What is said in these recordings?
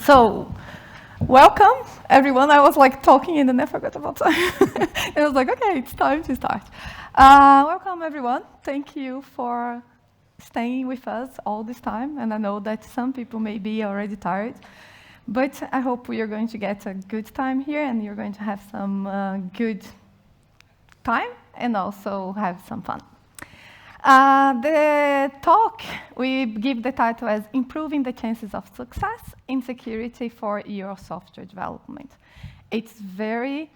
So, welcome everyone. I was like talking and then I forgot about time. And I was like, okay, it's time to start. Welcome everyone. Thank you for staying with us all this time. And I know that some people may be already tired, but I hope we are going to get a good time here and you're going to have some good time and also have some fun. The talk, we give the title as Improving the Chances of Success in Security for Your Software Development. It's very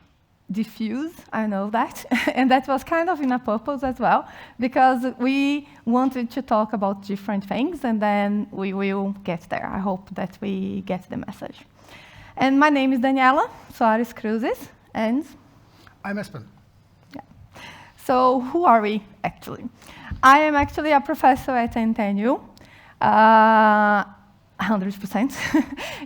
diffuse, I know that, and that was kind of in a purpose as well, because we wanted to talk about different things, and then we will get there. I hope that we get the message. And my name is Daniela Cruzes, and I'm Espen. So who are we, actually? I am actually a professor at NTNU, 100%,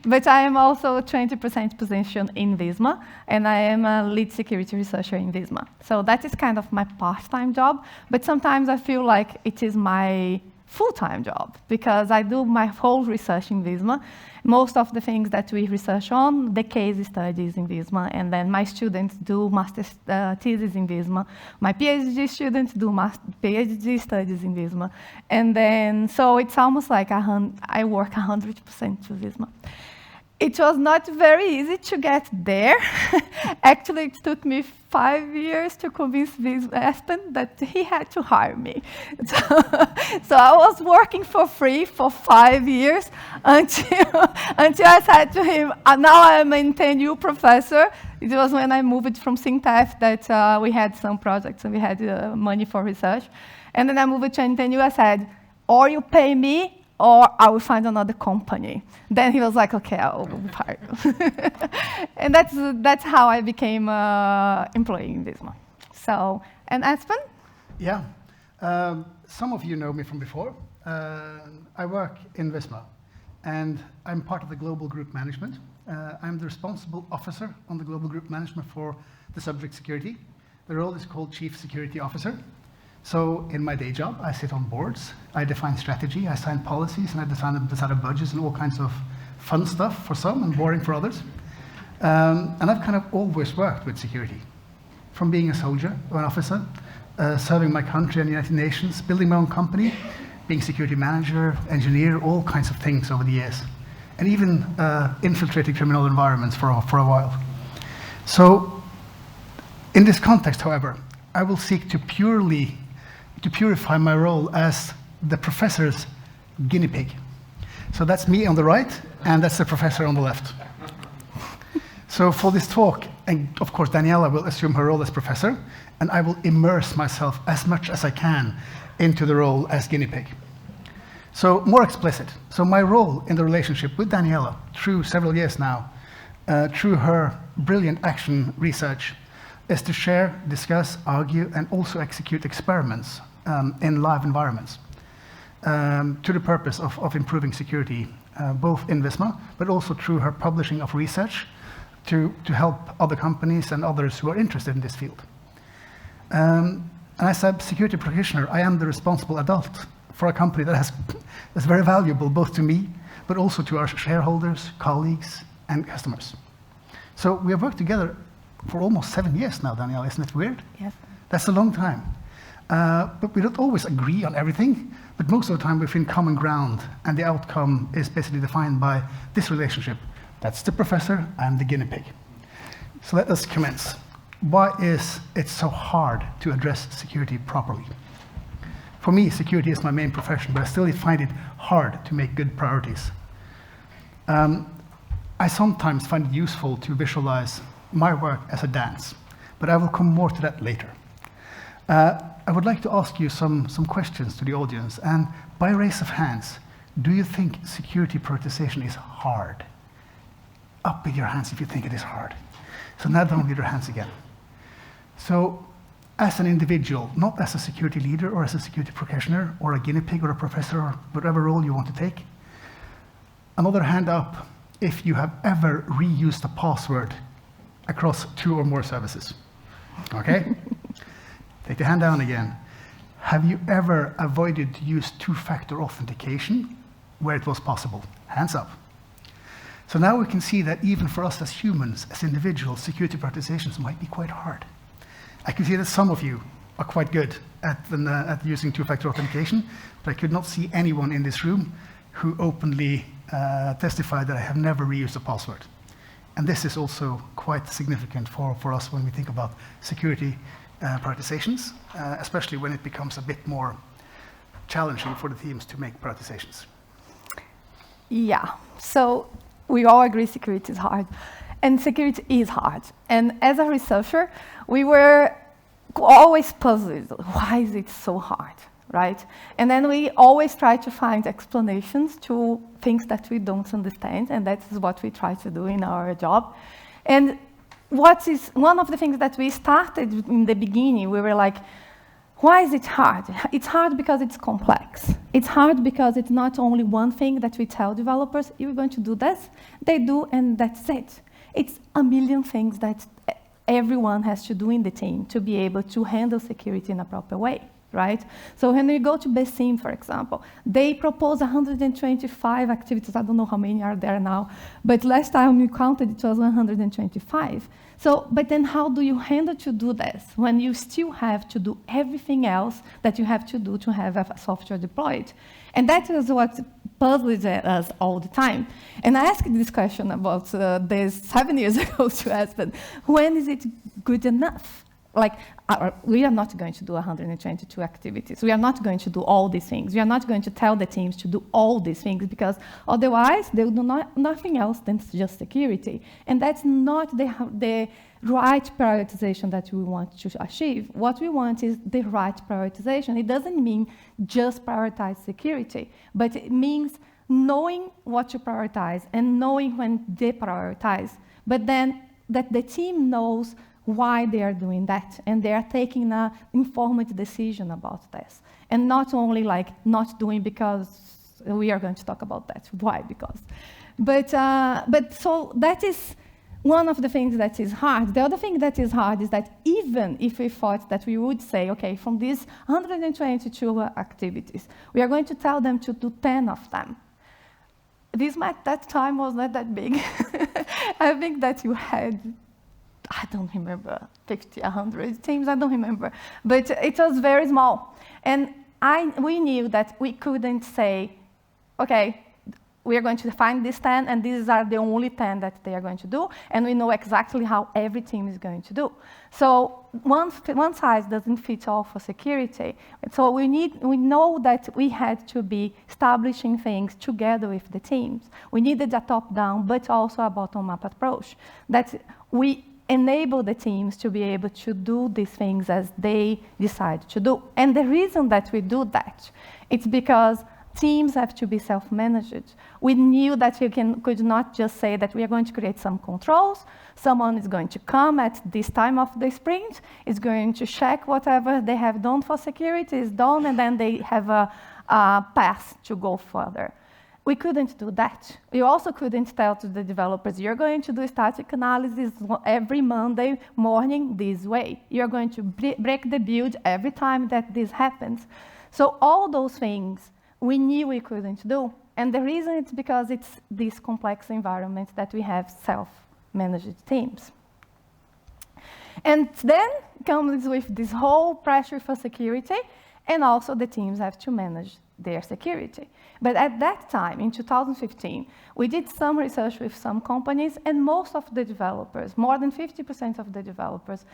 but I am also a 20% position in Visma, and I am a lead security researcher in Visma. So that is kind of my part-time job, but sometimes I feel like it is my full-time job, because I do my whole research in Visma. Most of the things that we research on, the case studies in Visma, and then my students do master thesis in Visma. My PhD students do PhD studies in Visma. And then, so it's almost like I work 100% to Visma. It was not very easy to get there. Actually, it took me 5 years to convince Espen that he had to hire me. So I was working for free for 5 years until I said to him, now I'm an NTNU professor. It was when I moved from Sintef that we had some projects and we had money for research. And then I moved to NTNU. I said, or you pay me, or I will find another company. Then he was like, okay, I'll hire you. And that's how I became employee in Visma. So, and Espen? Yeah, some of you know me from before. I work in Visma, and I'm part of the global group management. I'm the responsible officer on the global group management for the subject security. The role is called Chief Security Officer. So in my day job, I sit on boards, I define strategy, I sign policies, and I decide budgets and all kinds of fun stuff for some and boring for others. And I've kind of always worked with security, from being a soldier or an officer, serving my country and the United Nations, building my own company, being security manager, engineer, all kinds of things over the years, and even infiltrating criminal environments for a while. So in this context, however, I will seek to purify my role as the professor's guinea pig. So that's me on the right, and that's the professor on the left. So for this talk, and of course Daniela will assume her role as professor, and I will immerse myself as much as I can into the role as guinea pig. So more explicit. So my role in the relationship with Daniela through several years now, through her brilliant action research, is to share, discuss, argue, and also execute experiments in live environments to the purpose of improving security, both in Visma, but also through her publishing of research to help other companies and others who are interested in this field. And as a security practitioner, I am the responsible adult for a company that's very valuable both to me, but also to our shareholders, colleagues, and customers. So we have worked together for almost 7 years now, Daniela, isn't it weird? Yes. That's a long time. But we don't always agree on everything, but most of the time we find common ground, and the outcome is basically defined by this relationship. That's the professor and the guinea pig. So let us commence. Why is it so hard to address security properly? For me, security is my main profession, but I still find it hard to make good priorities. I sometimes find it useful to visualize my work as a dance, but I will come more to that later. I would like to ask you some questions to the audience, and by raise of hands, do you think security prioritization is hard? Up with your hands if you think it is hard. So now down with your hands again. So as an individual, not as a security leader or as a security practitioner or a guinea pig or a professor or whatever role you want to take, another hand up if you have ever reused a password across 2 or more services. Okay? Take the hand down again. Have you ever avoided to use 2-factor authentication where it was possible? Hands up. So now we can see that even for us as humans, as individuals, security prioritizations might be quite hard. I can see that some of you are quite good at using two-factor authentication, but I could not see anyone in this room who openly testified that I have never reused a password. And this is also quite significant for us when we think about security prioritizations, especially when it becomes a bit more challenging for the teams to make prioritizations. Yeah, so we all agree security is hard. And security is hard. And as a researcher, we were always puzzled. Why is it so hard, right? And then we always try to find explanations to things that we don't understand, and that is what we try to do in our job. And what is one of the things that we started in the beginning, we were like, why is it hard? It's hard because it's complex. It's hard because it's not only one thing that we tell developers, you're going to do this, they do, and that's it. It's a million things that everyone has to do in the team to be able to handle security in a proper way, right? So when we go to Visma, for example, they propose 125 activities. I don't know how many are there now, but last time we counted, it was 125. So, but then how do you handle to do this when you still have to do everything else that you have to do to have a software deployed? And that is what puzzles us all the time. And I asked this question about this 7 years ago to Espen, when is it good enough? Like, we are not going to do 122 activities. We are not going to do all these things. We are not going to tell the teams to do all these things because otherwise they will do nothing else than just security. And that's not the right prioritization that we want to achieve. What we want is the right prioritization. It doesn't mean just prioritize security, but it means knowing what to prioritize and knowing when to deprioritize, but then that the team knows why they are doing that, and they are taking an informed decision about this, and not only like not doing because we are going to talk about that. Why? Because, but so that is one of the things that is hard. The other thing that is hard is that even if we thought that we would say, okay, from these 122 activities, we are going to tell them to do 10 of them. Visma at that time was not that big. I think that you had, I don't remember, 50, 100 teams, I don't remember. But it was very small. And we knew that we couldn't say, okay, we are going to find these 10, and these are the only 10 that they are going to do, and we know exactly how every team is going to do. So one size doesn't fit all for security. So we know that we had to be establishing things together with the teams. We needed a top-down, but also a bottom-up approach. That we enable the teams to be able to do these things as they decide to do. And the reason that we do that, it's because teams have to be self-managed. We knew that you could not just say that we are going to create some controls, someone is going to come at this time of the sprint, is going to check whatever they have done for security is done, and then they have a path to go further. We couldn't do that. We also couldn't tell to the developers, you're going to do static analysis every Monday morning this way. You're going to break the build every time that this happens. So all those things we knew we couldn't do. And the reason is because it's this complex environment that we have self-managed teams. And then comes with this whole pressure for security, and also the teams have to manage their security. But at that time, in 2015, we did some research with some companies, and most of the developers, more than 50% of the developers,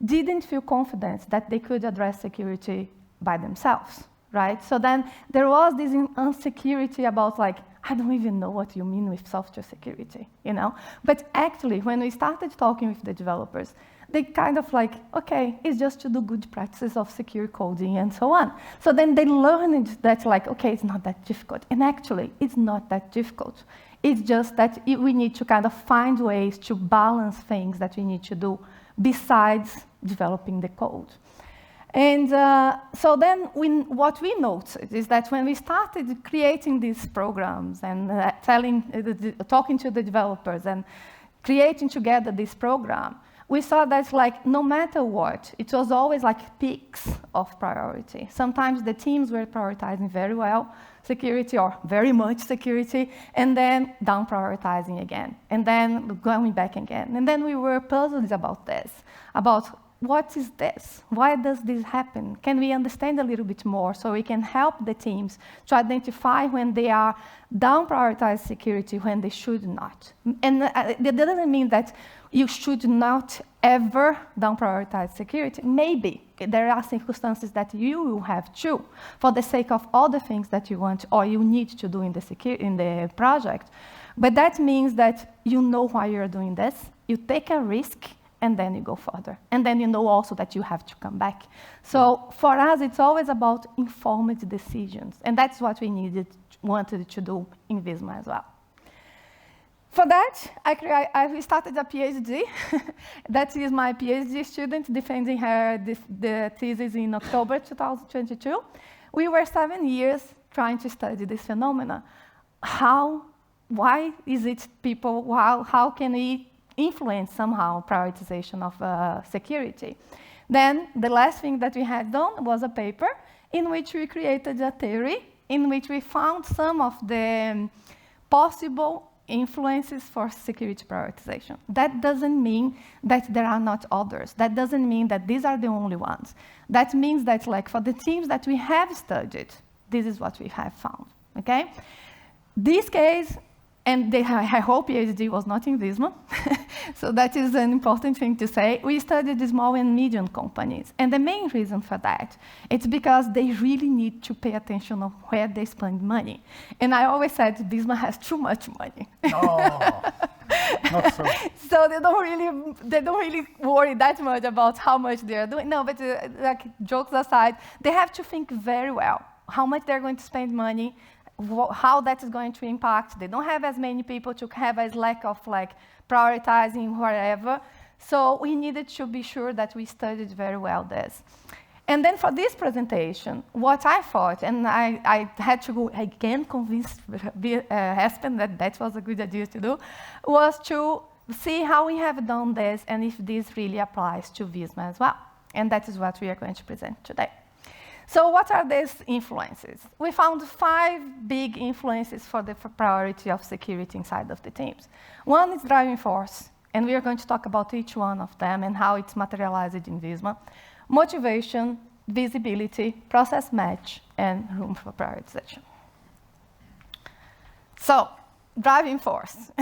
didn't feel confident that they could address security by themselves, right? So then there was this insecurity about like, I don't even know what you mean with software security, you know? But actually, when we started talking with the developers, they kind of like, okay, it's just to do good practices of secure coding and so on. So then they learned that like, okay, it's not that difficult. And actually, it's not that difficult. It's just that we need to kind of find ways to balance things that we need to do besides developing the code. And so then what we noticed is that when we started creating these programs and talking to the developers and creating together this program, we saw that like no matter what, it was always like peaks of priority. Sometimes the teams were prioritizing very well. security or very much security, and then down prioritizing again, and then going back again. And then we were puzzled about this, about what is this? Why does this happen? Can we understand a little bit more so we can help the teams to identify when they are down prioritize security when they should not? And that doesn't mean that you should not ever down prioritize security. Maybe there are circumstances that you will have to, for the sake of all the things that you want or you need to do in the project. But that means that you know why you're doing this, you take a risk, and then you go further. And then you know also that you have to come back. So for us, it's always about informed decisions. And that's what we wanted to do in Visma as well. For that, I started a PhD. That is my PhD student defending the thesis in October 2022. We were 7 years trying to study this phenomena. Why is it people, how can we influence somehow prioritization of security? Then the last thing that we had done was a paper in which we created a theory in which we found some of the possible influences for security prioritization. That doesn't mean that there are not others. That doesn't mean that these are the only ones. That means that, like, for the teams that we have studied, this is what we have found, okay? This case, and I hope PhD was not in Visma, so that is an important thing to say. We studied the small and medium companies, and the main reason for that, it's because they really need to pay attention on where they spend money. And I always said Visma has too much money. No, not so. So they don't really worry that much about how much they are doing. No, but like, jokes aside, they have to think very well how much they're going to spend money, how that is going to impact. They don't have as many people to have a lack of like prioritizing whatever. So we needed to be sure that we studied very well this. And then for this presentation, what I thought, and I had to go again convince Espen that that was a good idea to do, was to see how we have done this and if this really applies to Visma as well. And that is what we are going to present today. So what are these influences? We found 5 big influences for the priority of security inside of the teams. One is driving force, and we are going to talk about each one of them and how it's materialized in Visma. Motivation, visibility, process match, and room for prioritization. So, driving force.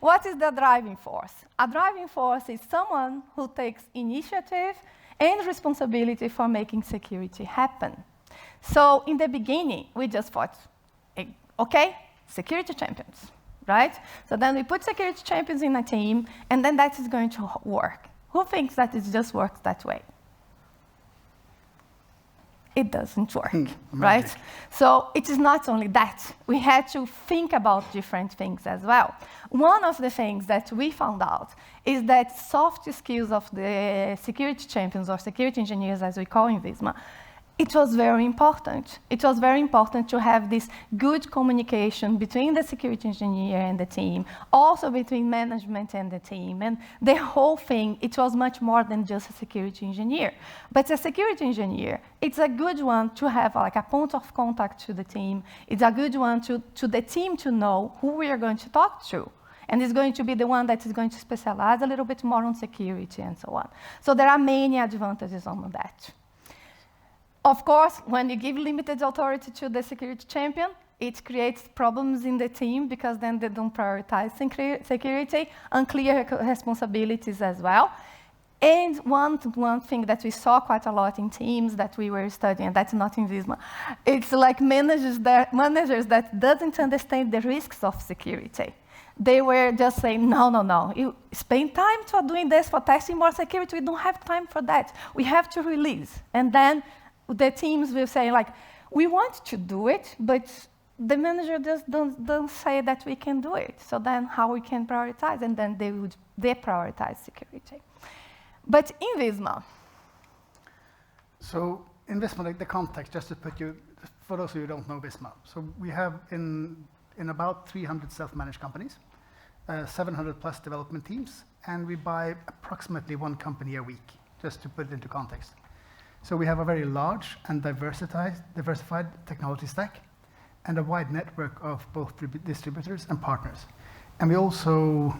What is the driving force? A driving force is someone who takes initiative and responsibility for making security happen. So in the beginning, we just thought, okay, security champions, right? So then we put security champions in a team, and then that is going to work. Who thinks that it just works that way? It doesn't work, right? So it is not only that. We had to think about different things as well. One of the things that we found out is that soft skills of the security champions or security engineers, as we call in Visma, it was very important. It was very important to have this good communication between the security engineer and the team, also between management and the team. And the whole thing, it was much more than just a security engineer. But a security engineer, it's a good one to have like a point of contact to the team. It's a good one to the team to know who we are going to talk to. And it's going to be the one that is going to specialize a little bit more on security and so on. So there are many advantages on that. Of course, when you give limited authority to the security champion, it creates problems in the team because then they don't prioritize security, unclear responsibilities as well. And one thing that we saw quite a lot in teams that we were studying, and that's not in Visma, it's like managers that doesn't understand the risks of security. They were just saying, no, you spend time for doing this, for testing more security, we don't have time for that. We have to release. And then the teams will say, like, we want to do it, but the manager just don't say that we can do it. So then how we can prioritize? And then they would deprioritize security. But in Visma. So in Visma, like the context, just to put you, for those of you who don't know Visma, so we have in about 300 self-managed companies, 700 plus development teams, and we buy approximately 1 company a week, just to put it into context. So we have a very large and diversified technology stack, and a wide network of both distributors and partners. And we also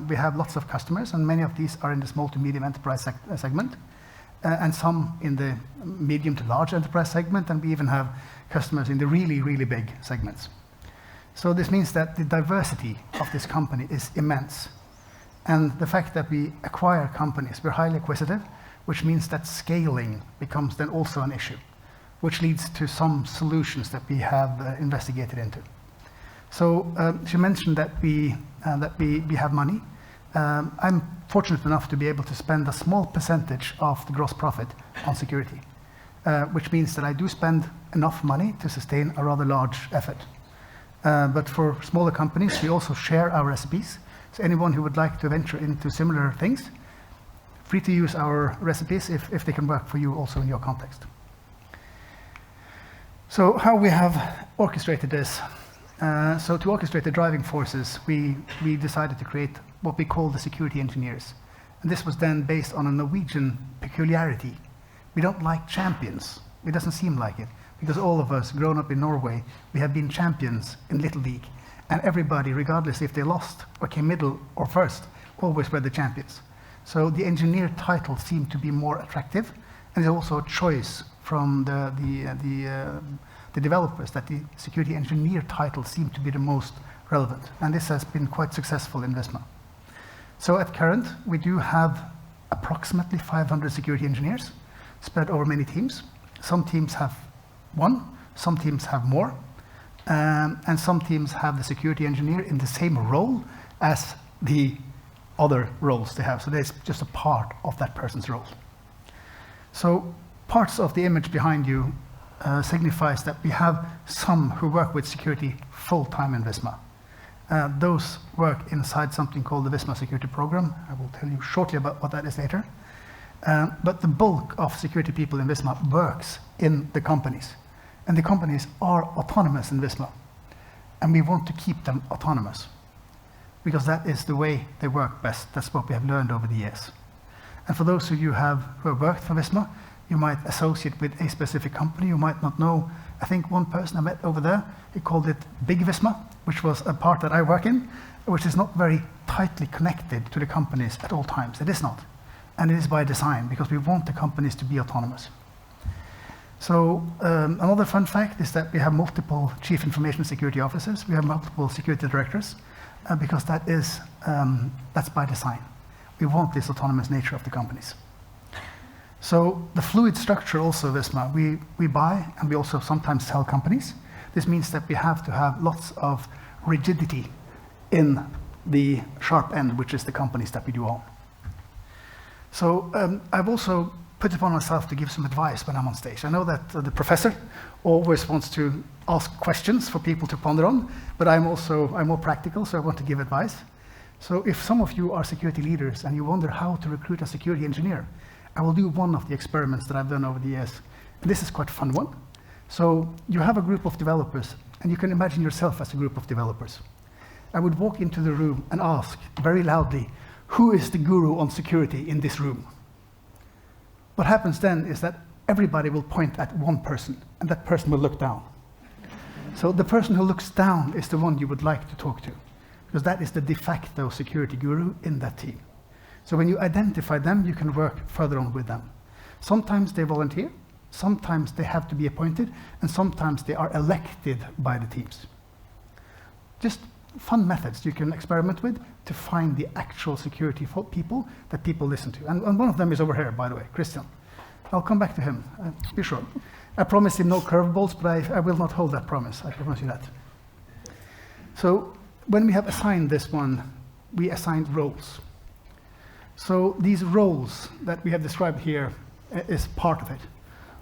we have lots of customers, and many of these are in the small to medium enterprise segment, and some in the medium to large enterprise segment, and we even have customers in the really, really big segments. So this means that the diversity of this company is immense. And the fact that we acquire companies, we're highly acquisitive, which means that scaling becomes then also an issue, which leads to some solutions that we have investigated into. So she mentioned that we have money. I'm fortunate enough to be able to spend a small percentage of the gross profit on security, which means that I do spend enough money to sustain a rather large effort. But for smaller companies, we also share our recipes. So anyone who would like to venture into similar things, free to use our recipes if they can work for you also in your context. So how we have orchestrated this. So to orchestrate the driving forces, we decided to create what we call the security engineers. And this was then based on a Norwegian peculiarity. We don't like champions. It doesn't seem like it, because all of us grown up in Norway, we have been champions in Little League. And everybody, regardless if they lost or came middle or first, always were the champions. So the engineer title seemed to be more attractive, and it's also a choice from the developers that the security engineer title seemed to be the most relevant. And this has been quite successful in Visma. So at current, we do have approximately 500 security engineers spread over many teams. Some teams have one, some teams have more, and some teams have the security engineer in the same role as the other roles they have. So there's just a part of that person's role. So parts of the image behind you signifies that we have some who work with security full-time in Visma. Those work inside something called the Visma Security Program. I will tell you shortly about what that is later. But the bulk of security people in Visma works in the companies. And the companies are autonomous in Visma. And we want to keep them autonomous, because that is the way they work best. That's what we have learned over the years. And for those of you who have worked for Visma, you might associate with a specific company. You might not know. I think one person I met over there, he called it Big Visma, which was a part that I work in, which is not very tightly connected to the companies at all times. It is not. And it is by design, because we want the companies to be autonomous. So another fun fact is that we have multiple chief information security officers. We have multiple security directors, because that's by design. We want this autonomous nature of the companies. So the fluid structure also of Visma, we buy and we also sometimes sell companies. This means that we have to have lots of rigidity in the sharp end, which is the companies that we do own. So I've also put it upon myself to give some advice when I'm on stage. I know that the professor always wants to ask questions for people to ponder on, but I'm more practical, so I want to give advice. So if some of you are security leaders and you wonder how to recruit a security engineer, I will do one of the experiments that I've done over the years. And this is quite a fun one. So you have a group of developers, and you can imagine yourself as a group of developers. I would walk into the room and ask very loudly, who is the guru on security in this room? What happens then is that everybody will point at one person, and that person will look down. So the person who looks down is the one you would like to talk to, because that is the de facto security guru in that team. So when you identify them, you can work further on with them. Sometimes they volunteer, sometimes they have to be appointed, and sometimes they are elected by the teams. Just fun methods you can experiment with to find the actual security people that people listen to. And one of them is over here, by the way, Christian. I'll come back to him, be sure. I promised him no curveballs, but I will not hold that promise. I promise you that. So when we have assigned this one, we assigned roles. So these roles that we have described here is part of it.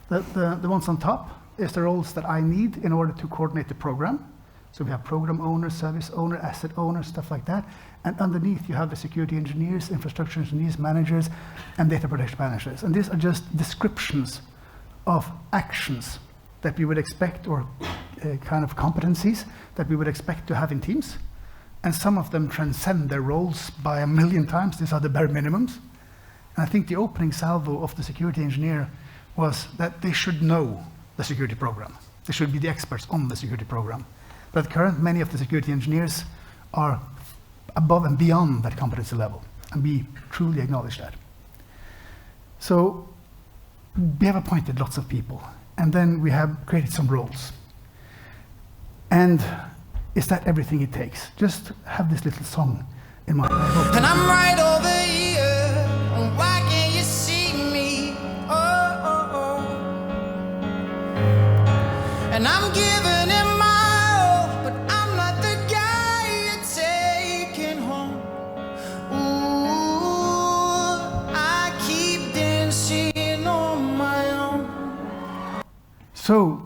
The ones on top is the roles that I need in order to coordinate the program. So we have program owner, service owner, asset owner, stuff like that. And underneath you have the security engineers, infrastructure engineers, managers, and data protection managers. And these are just descriptions of actions that we would expect, or kind of competencies that we would expect to have in teams. And some of them transcend their roles by 1,000,000 times. These are the bare minimums. And I think the opening salvo of the security engineer was that they should know the security program. They should be the experts on the security program. But at current, many of the security engineers are above and beyond that competency level, and we truly acknowledge that. So we have appointed lots of people, and then we have created some roles. And is that everything it takes? Just have this little song in mind. And I'm right over here, and why can't you see me? Oh, oh, oh. And I'm giving it my all, but I'm not the guy you're taking home. Ooh, I keep dancing on my own. So,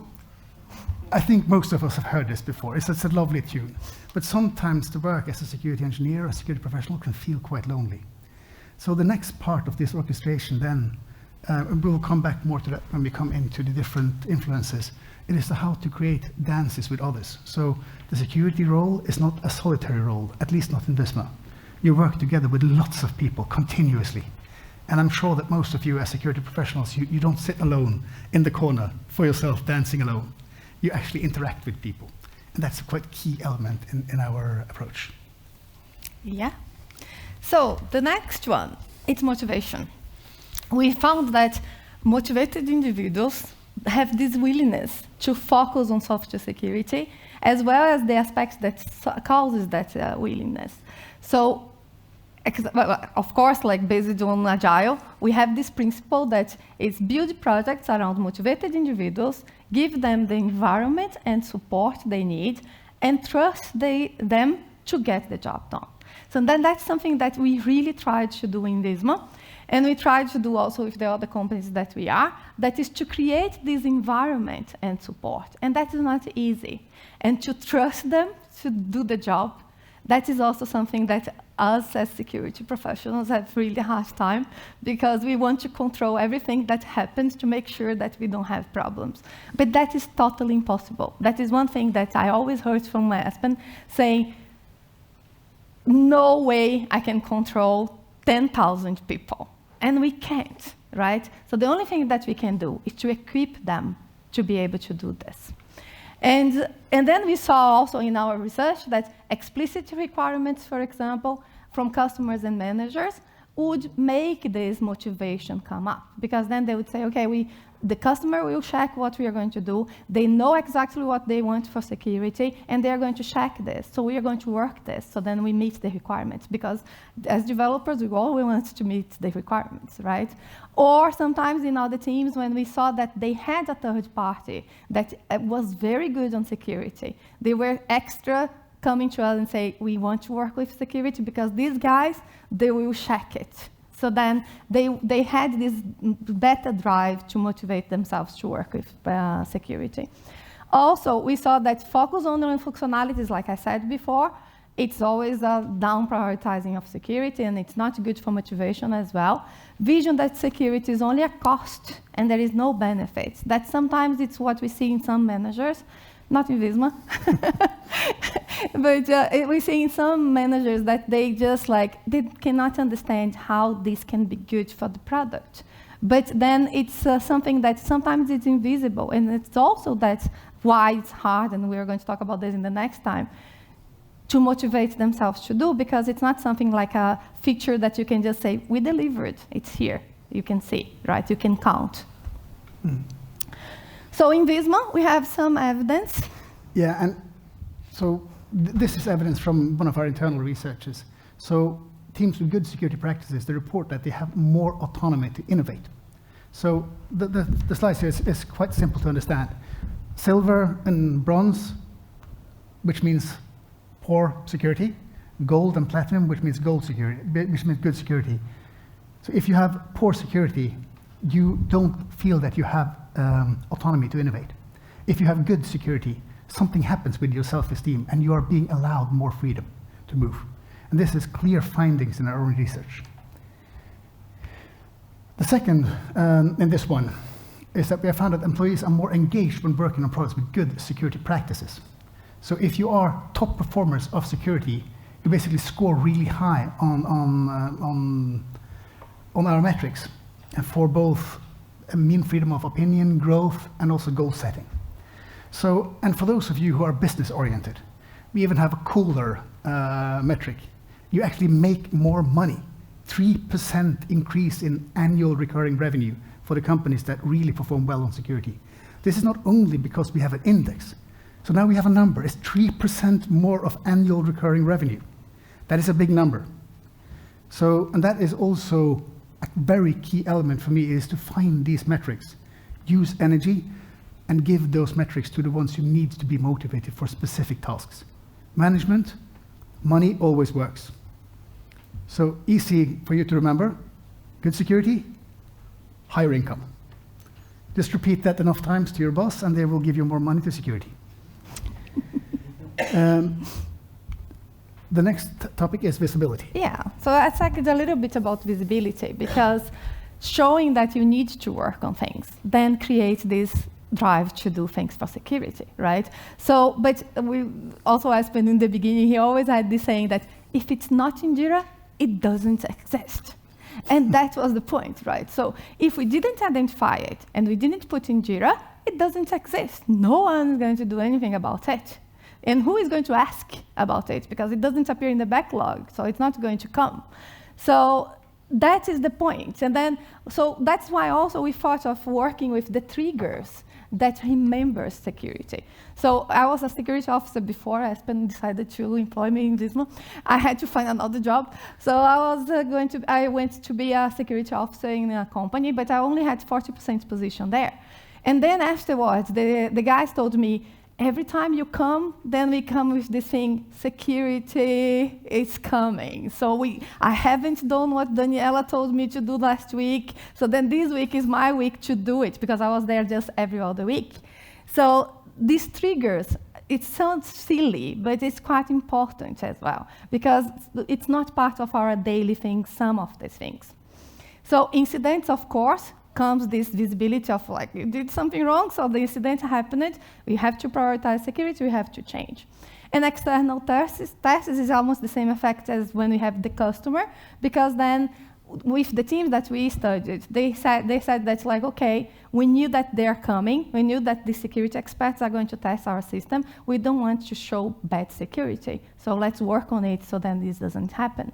I think most of us have heard this before. It's a lovely tune. But sometimes the work as a security engineer or a security professional can feel quite lonely. So the next part of this orchestration then, we will come back more to that when we come into the different influences. It is how to create dances with others. So the security role is not a solitary role, at least not in Visma. You work together with lots of people continuously. And I'm sure that most of you as security professionals, you don't sit alone in the corner for yourself dancing alone. You actually interact with people. And that's a quite key element in our approach. Yeah. So the next one, it's motivation. We found that motivated individuals have this willingness to focus on software security, as well as the aspects that causes that willingness. So, of course, like based on Agile, we have this principle that it's build projects around motivated individuals, give them the environment and support they need, and trust them to get the job done. So then that's something that we really tried to do in Visma, and we tried to do also with the other companies that we are, that is to create this environment and support. And that is not easy. And to trust them to do the job, that is also something that us as security professionals have really hard time, because we want to control everything that happens to make sure that we don't have problems. But that is totally impossible. That is one thing that I always heard from Espen saying, no way I can control 10,000 people. And we can't, right? So the only thing that we can do is to equip them to be able to do this. And then we saw also in our research that explicit requirements, for example, from customers and managers would make this motivation come up. Because then they would say, okay, the customer will check what we are going to do. They know exactly what they want for security, and they are going to check this. So we are going to work this, so then we meet the requirements. Because as developers, we always want to meet the requirements, right? Or sometimes in other teams, when we saw that they had a third party that was very good on security, they were extra coming to us and say, we want to work with security because these guys, they will check it. So then they had this better drive to motivate themselves to work with security. Also, we saw that focus on the functionalities, like I said before, it's always a down prioritizing of security, and it's not good for motivation as well. Vision that security is only a cost and there is no benefits. That sometimes it's what we see in some managers, not in Visma, but we see in some managers that they just they cannot understand how this can be good for the product. But then it's something that sometimes it's invisible, and it's also that's why it's hard, and we're going to talk about this in the next time, to motivate themselves to do, because it's not something like a feature that you can just say, we delivered, it's here, you can see, right? You can count. Mm. So in Visma, we have some evidence. Yeah, and so this is evidence from one of our internal researchers. So teams with good security practices, they report that they have more autonomy to innovate. So the slide here is quite simple to understand. Silver and bronze, which means poor security. Gold and platinum, which means gold security, which means good security. So if you have poor security, you don't feel that you have autonomy to innovate. If you have good security, something happens with your self-esteem, and you are being allowed more freedom to move. And this is clear findings in our own research. The second, in this one, is that we have found that employees are more engaged when working on projects with good security practices. So if you are top performers of security, you basically score really high on our metrics, and for both mean freedom of opinion, growth, and also goal setting. So, and for those of you who are business oriented, we even have a cooler metric. You actually make more money. 3% increase in annual recurring revenue for the companies that really perform well on security. This is not only because we have an index. So now we have a number. It's 3% more of annual recurring revenue. That is a big number. So, and that is also a very key element for me, is to find these metrics, use energy, and give those metrics to the ones who need to be motivated for specific tasks. Management, money always works. So easy for you to remember: good security, higher income. Just repeat that enough times to your boss and they will give you more money to security. The next topic is visibility. Yeah, so I talked a little bit about visibility, because showing that you need to work on things then creates this drive to do things for security, right? So, but we also, Espen, in the beginning, he always had this saying that if it's not in Jira, it doesn't exist. And that was the point, right? So if we didn't identify it and we didn't put in Jira, it doesn't exist. No one's going to do anything about it. And who is going to ask about it? Because it doesn't appear in the backlog, so it's not going to come. So that is the point. And then, so that's why also we thought of working with the triggers that remembers security. So I was a security officer before Espen decided to employ me in Visma. I had to find another job. So I went to be a security officer in a company, but I only had 40% position there. And then afterwards, the guys told me, every time you come, then we come with this thing, security is coming. So I haven't done what Daniela told me to do last week. So then this week is my week to do it, because I was there just every other week. So these triggers, it sounds silly, but it's quite important as well, because it's not part of our daily thing, some of these things. So incidents, of course, comes this visibility of like, you did something wrong, so the incident happened, we have to prioritize security, we have to change. And external tests is almost the same effect as when we have the customer, because then with the teams that we studied, they said that like, okay, we knew that they're coming, we knew that the security experts are going to test our system, we don't want to show bad security, so let's work on it so then this doesn't happen.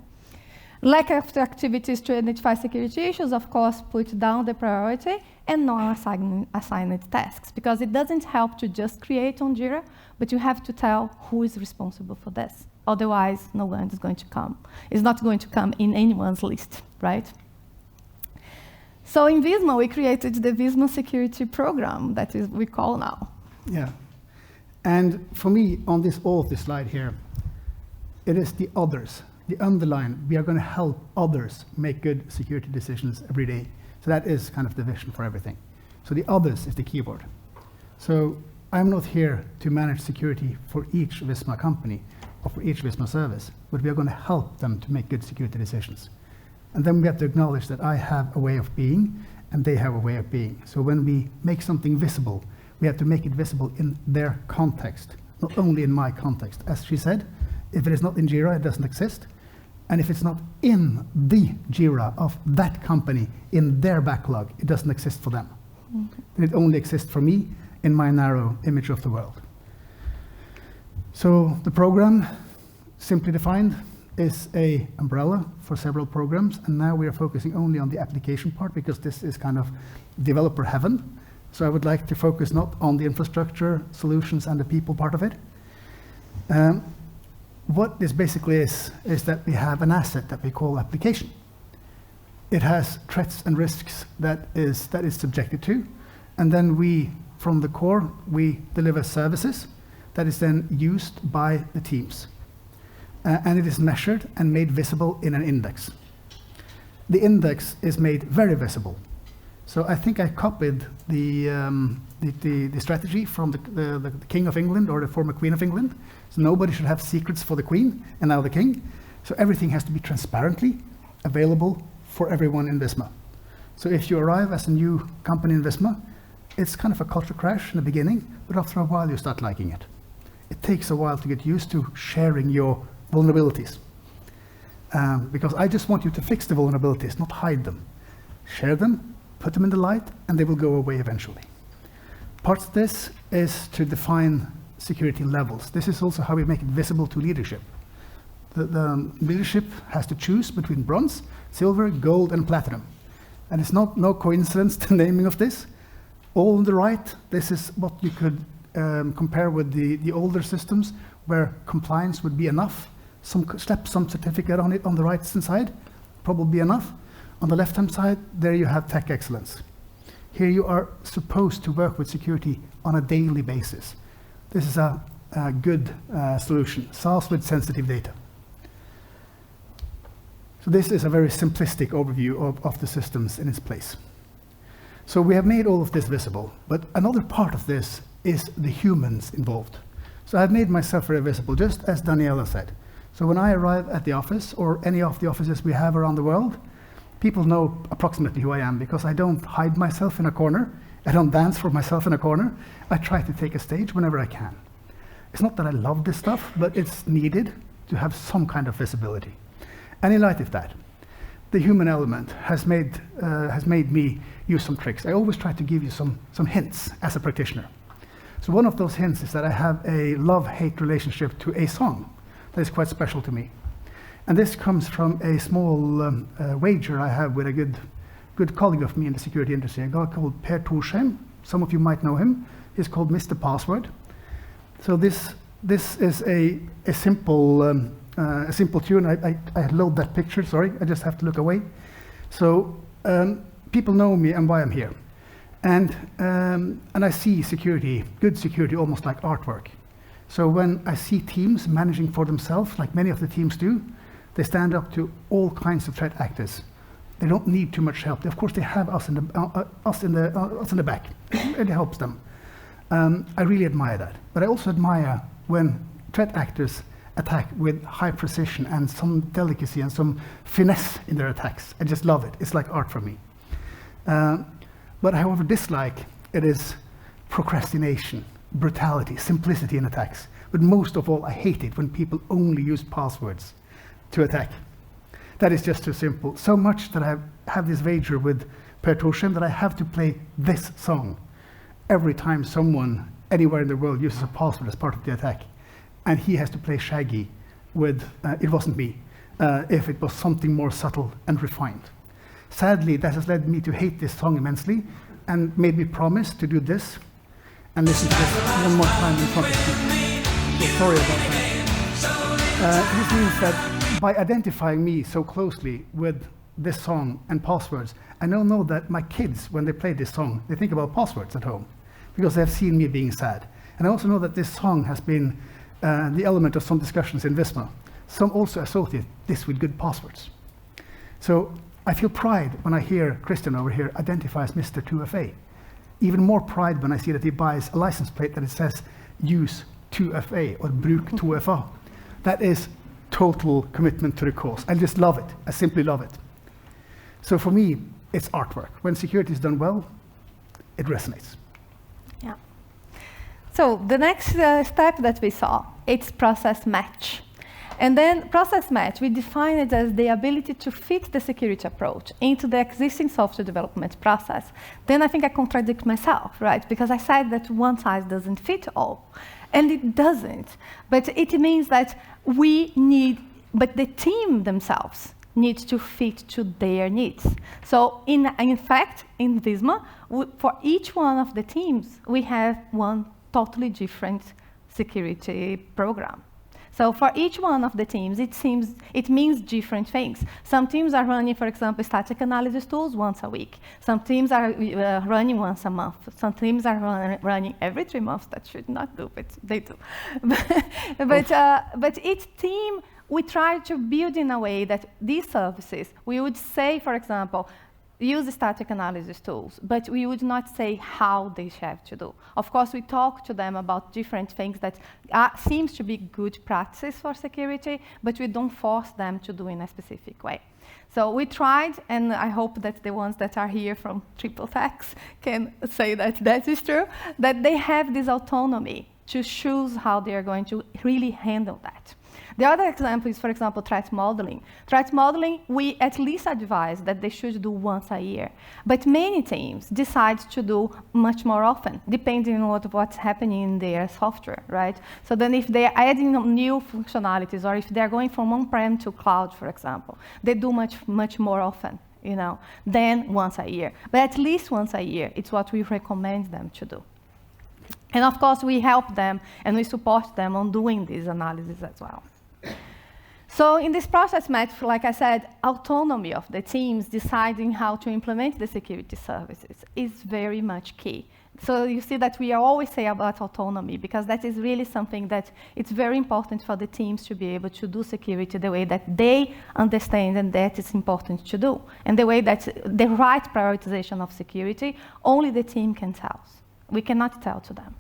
Lack of activities to identify security issues, of course, put down the priority and non-assigned tasks, because it doesn't help to just create on Jira, but you have to tell who is responsible for this. Otherwise, no one is going to come. It's not going to come in anyone's list, right? So in Visma, we created the Visma security program that is we call now. Yeah. And for me, on all of this slide here, it is the others. The underline, we are going to help others make good security decisions every day. So that is kind of the vision for everything. So the others is the keyword. So I'm not here to manage security for each Visma company or for each Visma service, but we are going to help them to make good security decisions. And then we have to acknowledge that I have a way of being and they have a way of being. So when we make something visible, we have to make it visible in their context, not only in my context. As she said, if it is not in Jira, it doesn't exist. And if it's not in the Jira of that company, in their backlog, it doesn't exist for them. Mm-hmm. It only exists for me in my narrow image of the world. So the program, simply defined, is an umbrella for several programs. And now we are focusing only on the application part, because this is kind of developer heaven. So I would like to focus not on the infrastructure, solutions, and the people part of it. What this basically is that we have an asset that we call application. It has threats and risks that is subjected to, and then we, from the core, we deliver services that is then used by the teams. And it is measured and made visible in an index. The index is made very visible. So I think I copied the strategy from the King of England, or the former Queen of England. So nobody should have secrets for the Queen and now the King. So everything has to be transparently available for everyone in Visma. So if you arrive as a new company in Visma, it's kind of a culture crash in the beginning, but after a while you start liking it. It takes a while to get used to sharing your vulnerabilities. Because I just want you to fix the vulnerabilities, not hide them. Share them, put them in the light, and they will go away eventually. Parts of this is to define security levels. This is also how we make it visible to leadership. The leadership has to choose between bronze, silver, gold, and platinum. And it's no coincidence, the naming of this. All on the right, this is what you could compare with the older systems, where compliance would be enough. Slap some certificate on it on the right-hand side, probably enough. On the left-hand side, there you have tech excellence. Here you are supposed to work with security on a daily basis. This is a good solution, SaaS with sensitive data. So this is a very simplistic overview of the systems in its place. So we have made all of this visible, but another part of this is the humans involved. So I've made myself very visible, just as Daniela said. So when I arrive at the office, or any of the offices we have around the world, people know approximately who I am, because I don't hide myself in a corner. I don't dance for myself in a corner. I try to take a stage whenever I can. It's not that I love this stuff, but it's needed to have some kind of visibility. And in light of that, the human element has made me use some tricks. I always try to give you some hints as a practitioner. So one of those hints is that I have a love-hate relationship to a song that is quite special to me. And this comes from a small wager I have with a good colleague of me in the security industry, a guy called prioritization. Some of you might know him. He's called Mr. Password. So this is a simple tune. I load that picture, sorry, I just have to look away. So people know me and why I'm here. And I see security, good security, almost like artwork. So when I see teams managing for themselves, like many of the teams do, they stand up to all kinds of threat actors. They don't need too much help. Of course, they have us in the back. It helps them. I really admire that. But I also admire when threat actors attack with high precision and some delicacy and some finesse in their attacks. I just love it. It's like art for me. But however dislike, it is procrastination, brutality, simplicity in attacks. But most of all, I hate it when people only use passwords to attack. That is just too simple. So much that I have this wager with prioritization that I have to play this song every time someone anywhere in the world uses a password as part of the attack. And he has to play Shaggy with, it wasn't me, if it was something more subtle and refined. Sadly, that has led me to hate this song immensely and made me promise to do this and listen to this one more time in front of you. So sorry about that. This means that by identifying me so closely with this song and passwords, I now know that my kids, when they play this song, they think about passwords at home because they have seen me being sad. And I also know that this song has been the element of some discussions in Visma. Some also associate this with good passwords. So I feel pride when I hear Christian over here identify as Mr. 2FA. Even more pride when I see that he buys a license plate that it says use 2FA or bruk 2FA. That is total commitment to the cause. I just love it. I simply love it. So for me, it's artwork. When security is done well, it resonates. Yeah. So the next step that we saw, it's process match. And then process match, we define it as the ability to fit the security approach into the existing software development process. Then I think I contradict myself, right? Because I said that one size doesn't fit all. And it doesn't. But it means that but the team themselves needs to fit to their needs. So in fact, in Visma, for each one of the teams, we have one totally different security program. So for each one of the teams, it means different things. Some teams are running, for example, static analysis tools once a week. Some teams are running once a month. Some teams are running every 3 months. That should not do, but they do. But each team, we try to build in a way that these services, we would say, for example, use static analysis tools, but we would not say how they have to do. Of course, we talk to them about different things that seems to be good practice for security, but we don't force them to do in a specific way. So we tried, and I hope that the ones that are here from Triple Tax can say that that is true, that they have this autonomy to choose how they are going to really handle that. The other example is, for example, threat modeling. Threat modeling, we at least advise that they should do once a year. But many teams decide to do much more often, depending on what's happening in their software, right? So then if they're adding new functionalities, or if they're going from on-prem to cloud, for example, they do much more often, you know, than once a year. But at least once a year, it's what we recommend them to do. And of course, we help them and we support them on doing these analyses as well. So in this process match, like I said, autonomy of the teams deciding how to implement the security services is very much key. So you see that we always say about autonomy, because that is really something that it's very important for the teams to be able to do security the way that they understand and that it's important to do. And the way that the right prioritization of security, only the team can tell. We cannot tell to them.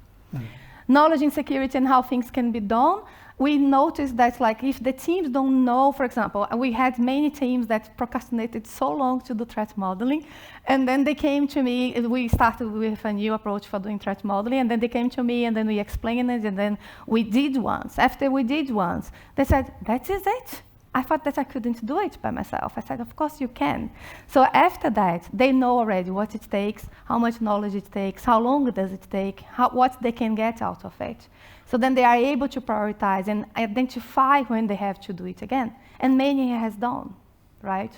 Knowledge in security and how things can be done, we noticed that, like, if the teams don't know, for example, we had many teams that procrastinated so long to do threat modeling, and then they came to me, we started with a new approach for doing threat modeling, and then they came to me, and then we explained it, and then we did once. After we did once, they said, that is it? I thought that I couldn't do it by myself. I said, of course you can. So after that, they know already what it takes, how much knowledge it takes, how long does it take, what they can get out of it. So then they are able to prioritize and identify when they have to do it again. And many has done, right?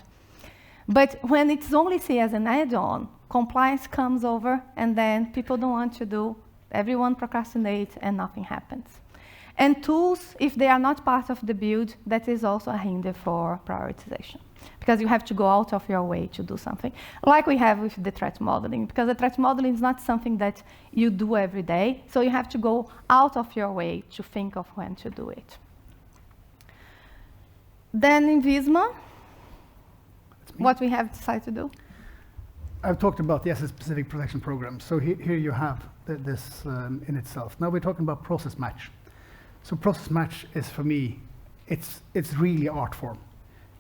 But when it's only seen as an add-on, compliance comes over, and then people don't want to do, everyone procrastinates, and nothing happens. And tools, if they are not part of the build, that is also a hinder for prioritization, because you have to go out of your way to do something, like we have with the threat modeling, because the threat modeling is not something that you do every day, so you have to go out of your way to think of when to do it. Then in Visma, what we have decided to do? I've talked about the asset-specific protection program, so here you have this in itself. Now we're talking about process match. So process match is, for me, it's really art form.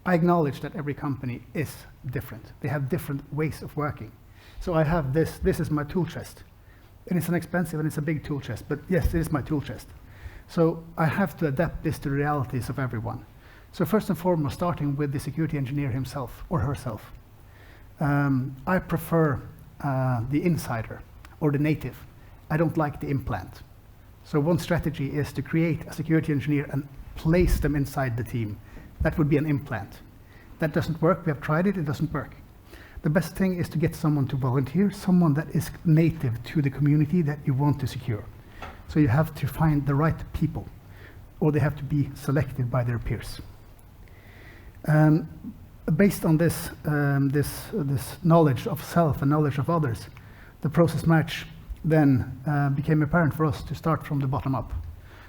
I acknowledge that every company is different. They have different ways of working. So I have this is my tool chest. And it's an expensive and it's a big tool chest, but yes, it is my tool chest. So I have to adapt this to the realities of everyone. So first and foremost, starting with the security engineer himself or herself. I prefer the insider or the native. I don't like the implant. So one strategy is to create a security engineer and place them inside the team. That would be an implant. That doesn't work. We have tried it. It doesn't work. The best thing is to get someone to volunteer, someone that is native to the community that you want to secure. So you have to find the right people, or they have to be selected by their peers. Based on this knowledge of self and knowledge of others, the process match then became apparent for us to start from the bottom up.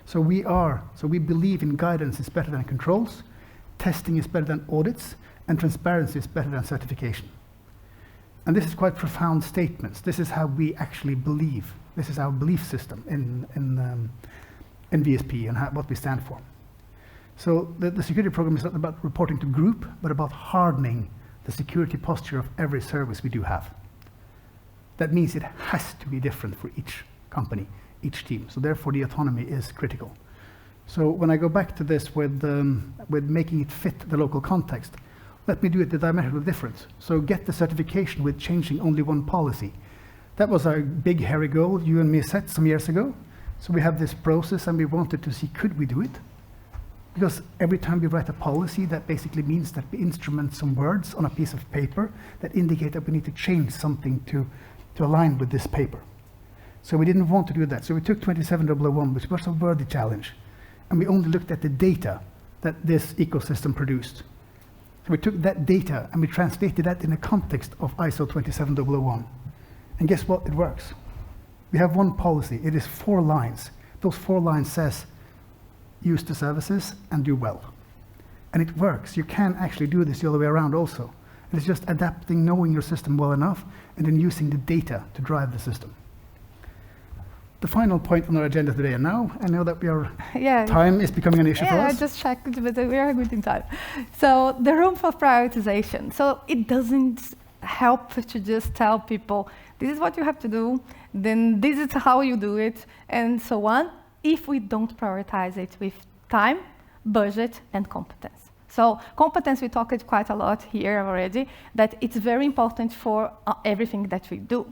So we believe in guidance is better than controls, testing is better than audits, and transparency is better than certification. And this is quite profound statements. This is how we actually believe. This is our belief system in VSP and what we stand for. So the security program is not about reporting to group, but about hardening the security posture of every service we do have. That means it has to be different for each company, each team. So therefore, the autonomy is critical. So when I go back to this with making it fit the local context, let me do it the diametrical difference. So get the certification with changing only one policy. That was our big, hairy goal you and me set some years ago. So we have this process, and we wanted to see, could we do it? Because every time we write a policy, that basically means that we instrument some words on a piece of paper that indicate that we need to change something to align with this paper. So we didn't want to do that. So we took 27001, which was a worthy challenge, and we only looked at the data that this ecosystem produced. So we took that data and we translated that in the context of ISO 27001. And guess what? It works. We have one policy. It is 4 lines. Those 4 lines says, use the services and do well. And it works. You can actually do this the other way around also. It's just adapting, knowing your system well enough, and then using the data to drive the system. The final point on our agenda today, and now I know that time is becoming an issue for us. I just checked, but we are good in time. So the room for prioritization. So it doesn't help to just tell people, this is what you have to do, then this is how you do it, and so on, if we don't prioritize it with time, budget, and competence. So competence, we talked quite a lot here already, that it's very important for everything that we do.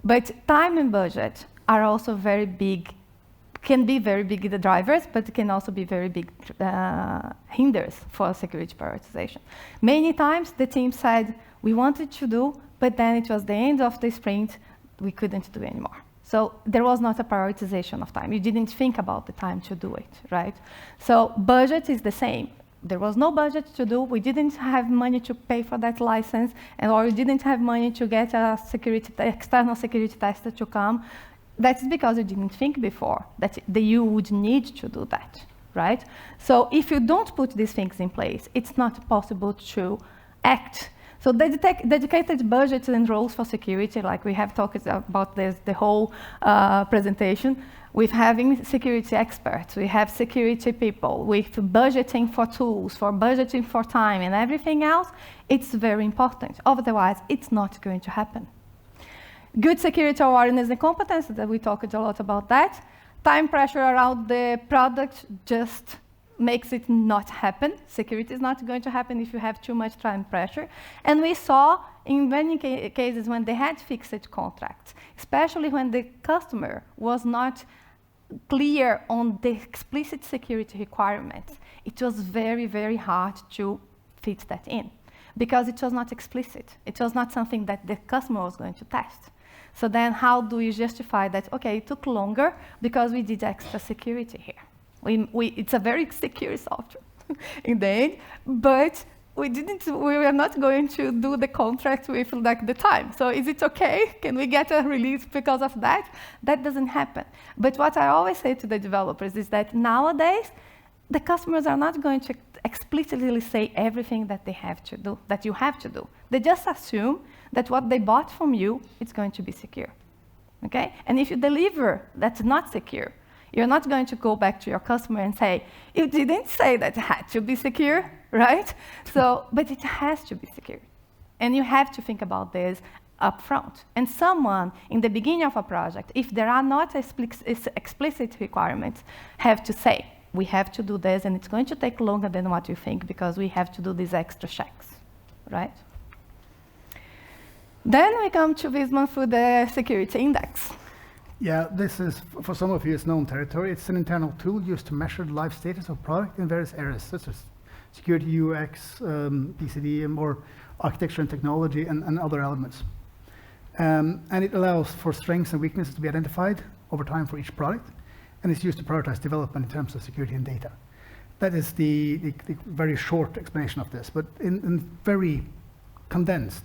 But time and budget are also very big, can be very big the drivers, but can also be very big hinders for security prioritization. Many times the team said, we wanted to do, but then it was the end of the sprint, we couldn't do anymore. So there was not a prioritization of time. You didn't think about the time to do it, right? So budget is the same. There was no budget to do. We didn't have money to pay for that license, or we didn't have money to get a external security tester to come. That's because you didn't think before that you would need to do that, right? So if you don't put these things in place, it's not possible to act. So dedicated budgets and roles for security, like we have talked about this, the whole presentation, with having security experts, we have security people, with budgeting for tools, for budgeting for time and everything else, it's very important. Otherwise, it's not going to happen. Good security awareness and competence, that we talked a lot about that. Time pressure around the product just makes it not happen. Security is not going to happen if you have too much time pressure. And we saw in many cases when they had fixed contracts, especially when the customer was not clear on the explicit security requirements, it was very, very hard to fit that in because it was not explicit. It was not something that the customer was going to test. So then how do we justify that, okay, it took longer because we did extra security here. It's a very secure software in the end, but we were not going to do the contract with like the time. So is it okay? Can we get a release because of that? That doesn't happen. But what I always say to the developers is that nowadays, the customers are not going to explicitly say everything that they have to do, that you have to do. They just assume that what they bought from you is going to be secure, okay? And if you deliver that's not secure, you're not going to go back to your customer and say, you didn't say that it had to be secure, right? So, but it has to be secure. And you have to think about this upfront. And someone, in the beginning of a project, if there are not explicit requirements, have to say, we have to do this, and it's going to take longer than what you think because we have to do these extra checks, right? Then we come to Visma for the security index. Yeah, this is, for some of you, it's known territory. It's an internal tool used to measure the life status of product in various areas, such as security, UX, PCD, and more architecture and technology, and other elements. And it allows for strengths and weaknesses to be identified over time for each product, and it's used to prioritize development in terms of security and data. That is the very short explanation of this, but in very condensed,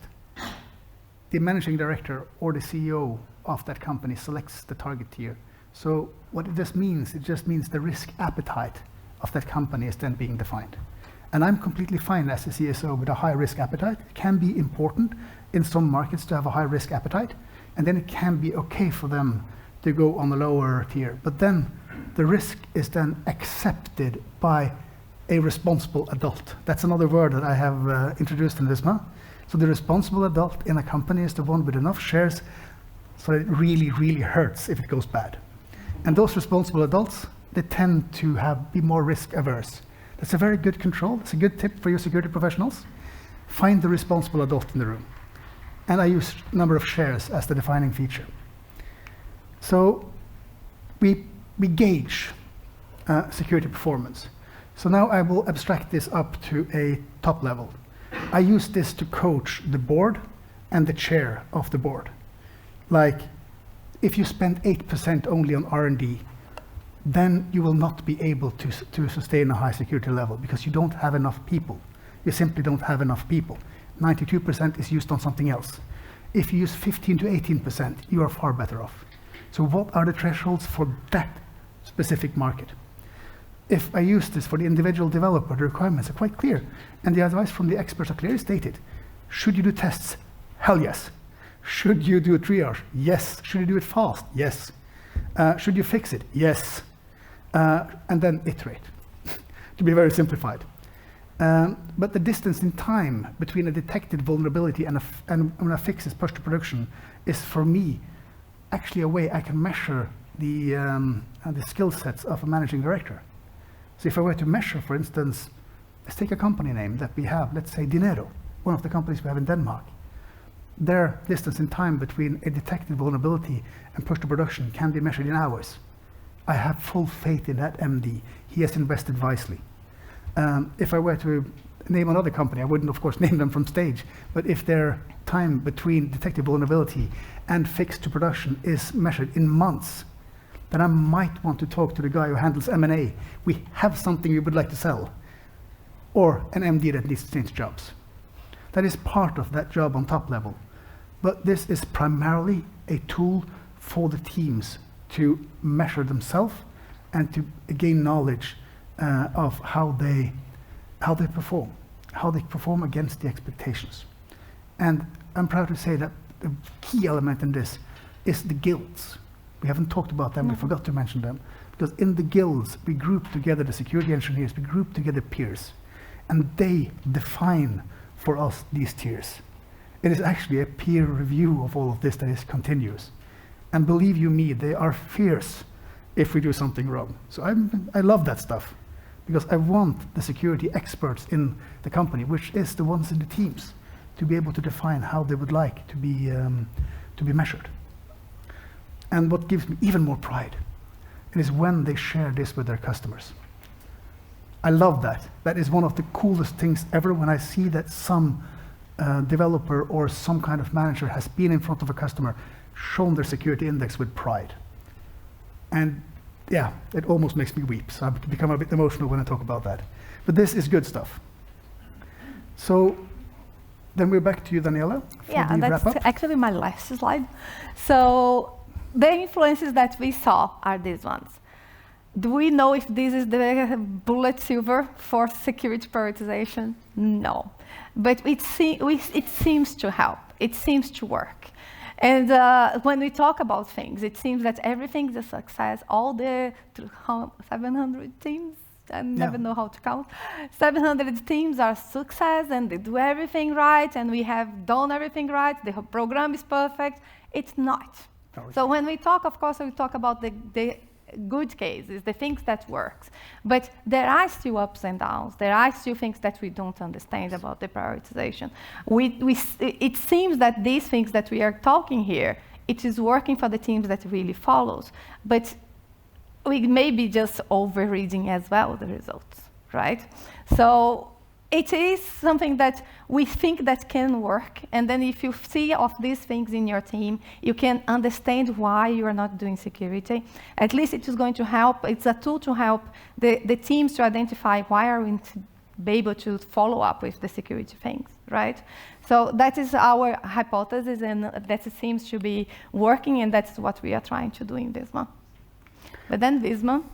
the managing director or the CEO of that company selects the target tier. So what this means, it just means the risk appetite of that company is then being defined. And I'm completely fine as a CSO with a high risk appetite. It can be important in some markets to have a high risk appetite, and then it can be okay for them to go on the lower tier. But then the risk is then accepted by a responsible adult. That's another word that I have introduced in Visma. So the responsible adult in a company is the one with enough shares so that it really, really hurts if it goes bad. And those responsible adults, they tend to be more risk averse. That's a very good control. It's a good tip for you security professionals. Find the responsible adult in the room. And I use number of shares as the defining feature. So we gauge security performance. So now I will abstract this up to a top level. I use this to coach the board and the chair of the board. Like, if you spend 8% only on R&D, then you will not be able to sustain a high security level because you don't have enough people. You simply don't have enough people. 92% is used on something else. If you use 15 to 18%, you are far better off. So what are the thresholds for that specific market? If I use this for the individual developer, the requirements are quite clear, and the advice from the experts are clearly stated. Should you do tests? Hell yes. Should you do a triage? Yes. Should you do it fast? Yes. Should you fix it? Yes. And then iterate, to be very simplified. But the distance in time between a detected vulnerability and when a fix is pushed to production is, for me, actually a way I can measure the skill sets of a managing director. So if I were to measure, for instance, let's take a company name that we have, let's say Dinero, one of the companies we have in Denmark. Their distance in time between a detected vulnerability and push to production can be measured in hours. I have full faith in that MD. He has invested wisely. If I were to name another company, I wouldn't of course name them from stage, but if their time between detected vulnerability and fix to production is measured in months, then I might want to talk to the guy who handles M&A. We have something we would like to sell. Or an MD that needs to change jobs. That is part of that job on top level. But this is primarily a tool for the teams to measure themselves and to gain knowledge of how they perform against the expectations. And I'm proud to say that the key element in this is the guilds. We haven't talked about them, we forgot to mention them, because in the guilds we group together the security engineers, we group together peers, and they define for us these tiers. It is actually a peer review of all of this that is continuous. And believe you me, they are fierce if we do something wrong. So I love that stuff, because I want the security experts in the company, which is the ones in the teams, to be able to define how they would like to be measured. And what gives me even more pride is when they share this with their customers. I love that. That is one of the coolest things ever, when I see that some developer or some kind of manager has been in front of a customer, shown their security index with pride. And yeah, it almost makes me weep. So I become a bit emotional when I talk about that. But this is good stuff. So then we're back to you, Daniela, for the that's wrap-up. actually my last slide. So the influences that we saw are these ones. Do we know if this is the bullet silver for security prioritization? No. But it seems to help. It seems to work. And when we talk about things, it seems that everything's a success. All the 700 teams, I never know how to count. 700 teams are success, and they do everything right, and we have done everything right. The whole program is perfect. It's not. So when we talk, of course, we talk about the good cases, the things that works. But there are still ups and downs. There are still things that we don't understand about the prioritization. It seems that these things that we are talking here, it is working for the teams that really follows. But we may be just overreading as well the results, right? So it is something that we think that can work, and then if you see of these things in your team, you can understand why you are not doing security. At least it is going to help. It's a tool to help the teams to identify why are we be able to follow up with the security things, right? So that is our hypothesis, and that seems to be working, and that's what we are trying to do in Visma. But then Visma.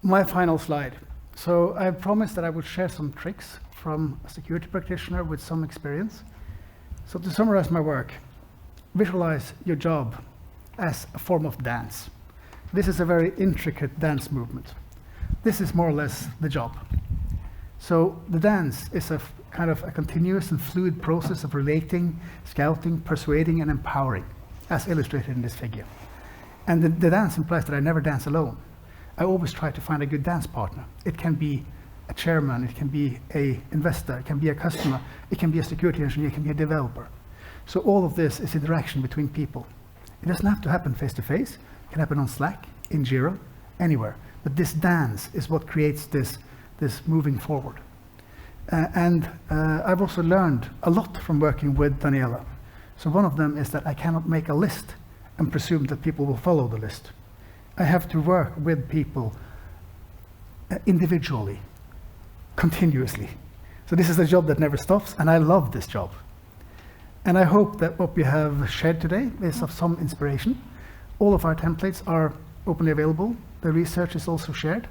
My final slide. So I promised that I would share some tricks from a security practitioner with some experience. So to summarize my work, visualize your job as a form of dance. This is a very intricate dance movement. This is more or less the job. So the dance is a kind of a continuous and fluid process of relating, scouting, persuading, and empowering, as illustrated in this figure. And the dance implies that I never dance alone. I always try to find a good dance partner. It can be a chairman, it can be an investor, it can be a customer, it can be a security engineer, it can be a developer. So all of this is interaction between people. It doesn't have to happen face to face. It can happen on Slack, in Jira, anywhere. But this dance is what creates this moving forward. I've also learned a lot from working with Daniela. So one of them is that I cannot make a list and presume that people will follow the list. I have to work with people individually, continuously. So this is a job that never stops, and I love this job. And I hope that what we have shared today is of some inspiration. All of our templates are openly available. The research is also shared.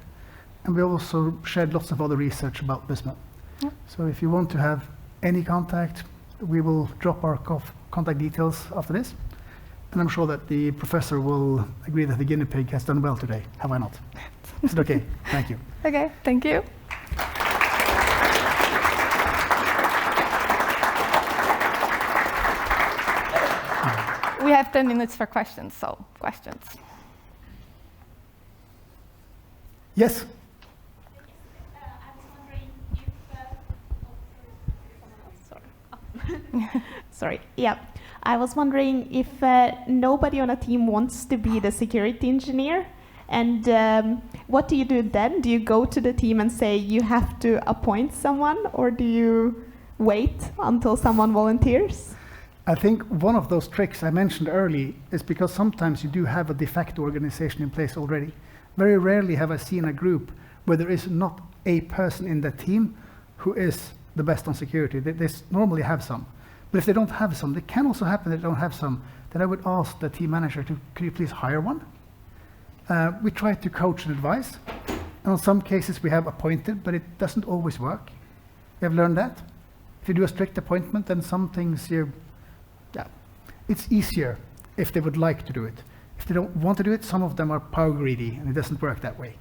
And we also shared lots of other research about Visma. Yeah. So if you want to have any contact, we will drop our contact details after this. And I'm sure that the professor will agree that the guinea pig has done well today. Have I not? Is it okay? Thank you. Okay, thank you. We have 10 minutes for questions, so questions. Yes? Sorry. Yeah. I was wondering if nobody on a team wants to be the security engineer, and what do you do then? Do you go to the team and say you have to appoint someone, or do you wait until someone volunteers? I think one of those tricks I mentioned early is because sometimes you do have a de facto organization in place already. Very rarely have I seen a group where there is not a person in the team who is the best on security. They normally have some. But if they don't have some, it can also happen they don't have some, then I would ask the team manager to, could you please hire one? We try to coach and advise. And in some cases we have appointed, but it doesn't always work. We have learned that. If you do a strict appointment, then some things it's easier if they would like to do it. If they don't want to do it, some of them are power greedy and it doesn't work that way.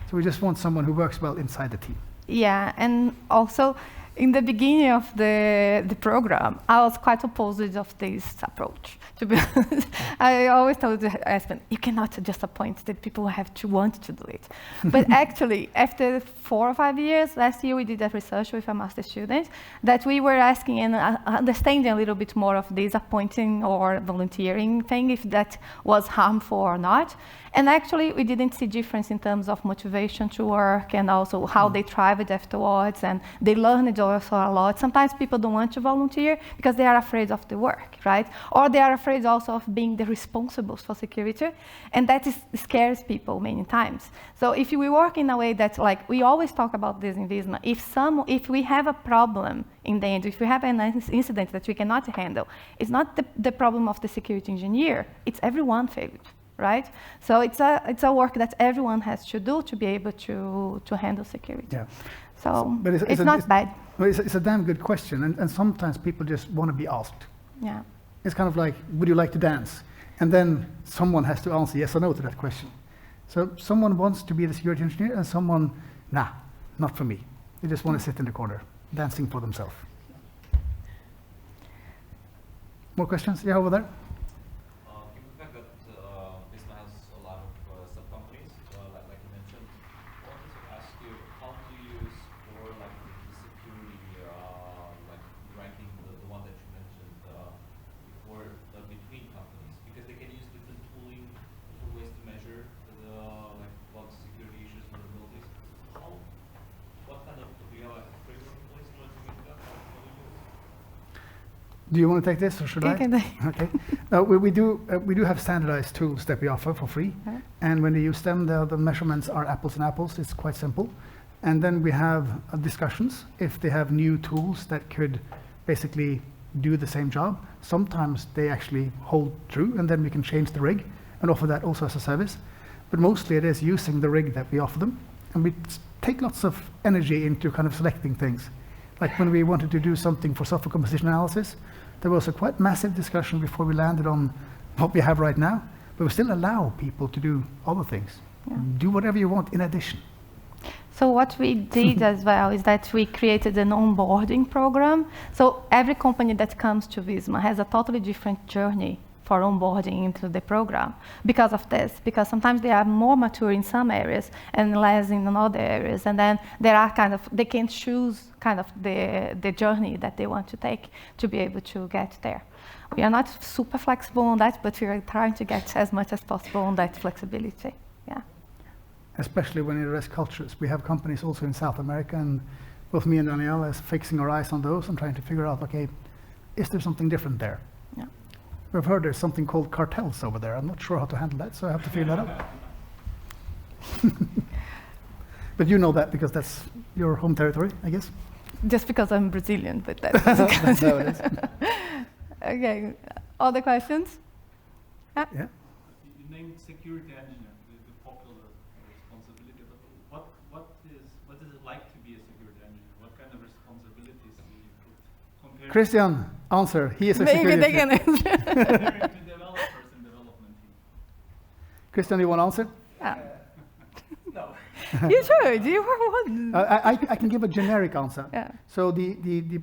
So we just want someone who works well inside the team. Yeah, and also in the beginning of the program, I was quite opposed of this approach. To be honest, I always told Espen, you cannot just appoint that people have to want to do it. But actually, after 4 or 5 years, last year we did a research with a master student that we were asking and understanding a little bit more of this appointing or volunteering thing, if that was harmful or not. And actually, we didn't see difference in terms of motivation to work and also how they thrived afterwards, and they learned also a lot. Sometimes people don't want to volunteer because they are afraid of the work, right? Or they are afraid also of being the responsibles for security, and that scares people many times. So if we work in a way that, like, we always talk about this in Visma, if we have a problem in the end, if we have an incident that we cannot handle, it's not the problem of the security engineer, it's everyone failed. Right? So it's a work that everyone has to do to be able to handle security. Yeah. So it's not bad. It's a damn good question, and sometimes people just want to be asked. Yeah. It's kind of like, would you like to dance? And then someone has to answer yes or no to that question. So someone wants to be the security engineer, and someone, nah, not for me. They just want to sit in the corner, dancing for themselves. More questions? Yeah, over there. Do you want to take this, or should I? Okay. We do have standardized tools that we offer for free, and when they use them, the measurements are apples and apples. It's quite simple. And then we have discussions if they have new tools that could basically do the same job. Sometimes they actually hold true, and then we can change the rig and offer that also as a service. But mostly it is using the rig that we offer them, and we take lots of energy into kind of selecting things. Like when we wanted to do something for software composition analysis, there was a quite massive discussion before we landed on what we have right now, but we still allow people to do other things. Yeah. Do whatever you want in addition. So what we did as well is that we created an onboarding program. So every company that comes to Visma has a totally different journey for onboarding into the program because of this, because sometimes they are more mature in some areas and less in other areas, and then there are they can choose kind of the journey that they want to take to be able to get there. We are not super flexible on that, but we are trying to get as much as possible on that flexibility. Yeah. Especially when you address cultures. We have companies also in South America, and both me and Daniela is fixing our eyes on those and trying to figure out, okay, is there something different there? Yeah. We've heard there's something called cartels over there. I'm not sure how to handle that, so I have to figure that out. But you know that because that's your home territory, I guess? Just because I'm Brazilian, but that's because no, it is. Okay, other questions? Yeah. You named security engineer, the popular responsibility, but what is it like to be a security engineer? What kind of responsibilities do you put compared Christian, answer. He is a security Maybe they can answer. to developers in development team? Christian, you want to answer? Yeah. No. You should. You want. I can give a generic answer. Yeah. So the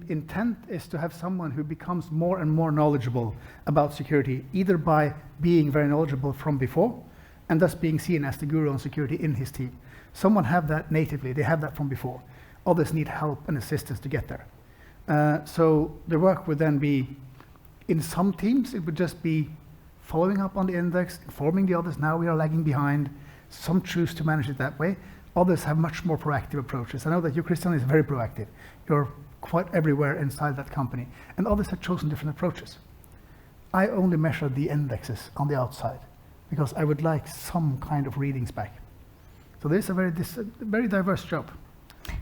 intent is to have someone who becomes more and more knowledgeable about security, either by being very knowledgeable from before, and thus being seen as the guru on security in his team. Someone have that natively, they have that from before. Others need help and assistance to get there. So the work would then be, in some teams, it would just be following up on the index, informing the others, now we are lagging behind. Some choose to manage it that way. Others have much more proactive approaches. I know that you, Christian, is very proactive. You're quite everywhere inside that company. And others have chosen different approaches. I only measure the indexes on the outside because I would like some kind of readings back. So this is a very diverse job.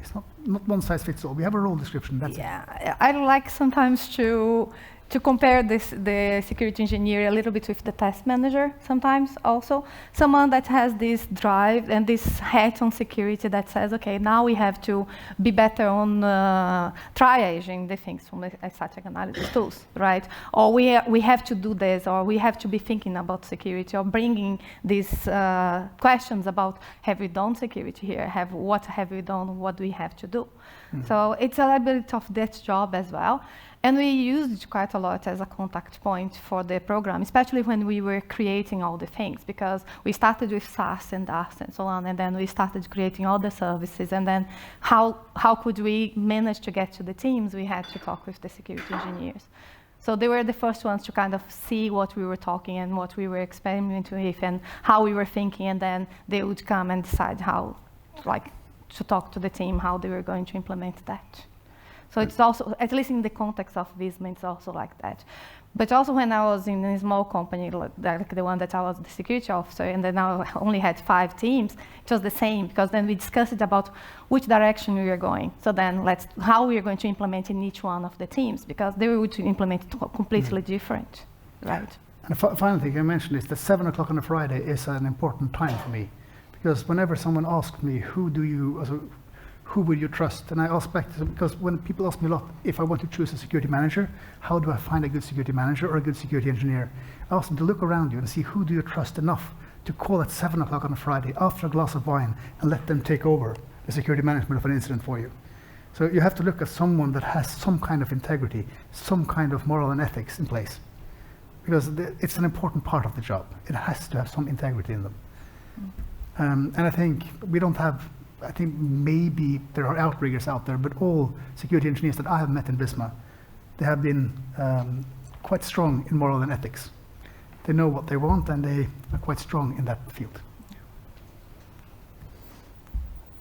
It's not one size fits all. We have a role description, that's it. Yeah, I like sometimes to compare the security engineer a little bit with the test manager sometimes also. Someone that has this drive and this hat on security that says, okay, now we have to be better on triaging the things from the static analysis tools, right? Or we have to do this, or we have to be thinking about security, or bringing these questions about, have we done security here? What have we done? What do we have to do? So it's a little bit of that job as well. And we used it quite a lot as a contact point for the program, especially when we were creating all the things, because we started with SaaS and DaaS and so on, and then we started creating all the services, and then how could we manage to get to the teams? We had to talk with the security engineers. So they were the first ones to kind of see what we were talking and what we were experimenting with and how we were thinking, and then they would come and decide how, like, to talk to the team, how they were going to implement that. So it's also, at least in the context of Visma, it's also like that. But also when I was in a small company, like the one that I was the security officer, and then I only had 5 teams, it was the same, because then we discussed it about which direction we were going. So then how we are going to implement in each one of the teams, because they were to implement completely different, right? And the final thing I mentioned is that 7 o'clock on a Friday is an important time for me, because whenever someone asks me, who would you trust? And I ask back to them, because when people ask me a lot, if I want to choose a security manager, how do I find a good security manager or a good security engineer? I ask them to look around you and see who do you trust enough to call at 7 o'clock on a Friday after a glass of wine and let them take over the security management of an incident for you. So you have to look at someone that has some kind of integrity, some kind of moral and ethics in place, because it's an important part of the job. It has to have some integrity in them. And I think we don't have, I think maybe there are outriggers out there, but all security engineers that I have met in Visma, they have been quite strong in moral and ethics. They know what they want, and they are quite strong in that field.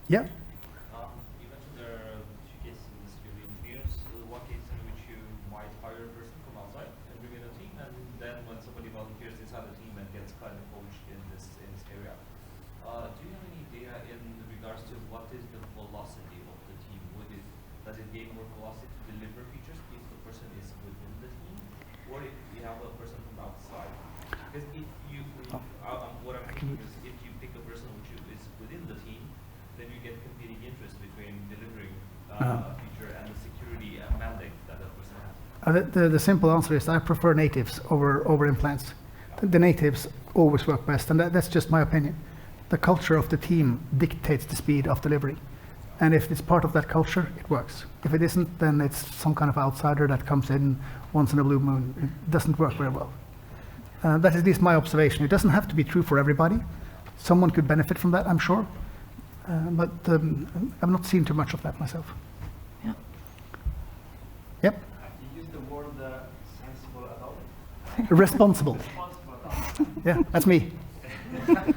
Yeah? You mentioned there are 2 cases in the security engineers. One case in which you might hire a person from outside and bring in a team, and then when somebody volunteers inside the team and gets kind of coached in this area. Do you have any data in regards to what is the velocity of the team? Does it gain more velocity to deliver features if the person is within the team, or if you have a person from outside? Because if you, what I'm thinking is, if you pick a person which is within the team, then you get competing interests between delivering a feature and the security mandate that person has. The simple answer is I prefer natives over implants. The natives always work best, and that's just my opinion. The culture of the team dictates the speed of delivery. And if it's part of that culture, it works. If it isn't, then it's some kind of outsider that comes in once in a blue moon. It doesn't work very well. That is at least my observation. It doesn't have to be true for everybody. Someone could benefit from that, I'm sure. But I've not seen too much of that myself. Yeah. Yep. You used the word sensible adult. Responsible. Responsible adult. Yeah, that's me. That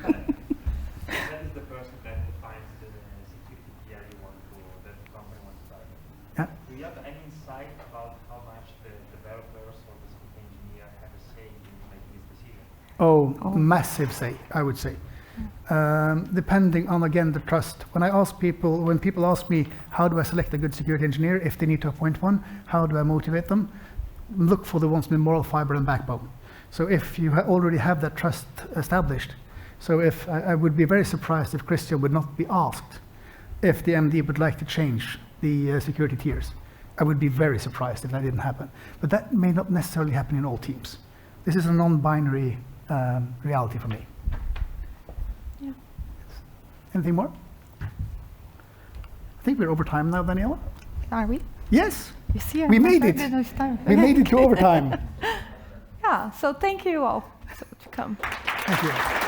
is the person that defines the security tier you want to, that the company wants to target. Yeah. Do you have any insight about how much the developers or the security engineer have a say in making this decision? Oh, massive say, I would say. Depending on, again, the trust. When people ask me, how do I select a good security engineer if they need to appoint one, how do I motivate them? Look for the ones with moral fiber and backbone. So if you already have that trust established, so if I would be very surprised if Christian would not be asked if the MD would like to change the security tiers. I would be very surprised if that didn't happen. But that may not necessarily happen in all teams. This is a non-binary reality for me. Yeah. Anything more? I think we're over time now, Daniela. Are we? Yes, You see, we made it. We made it to overtime. Yeah, so thank you all to come. Thank you.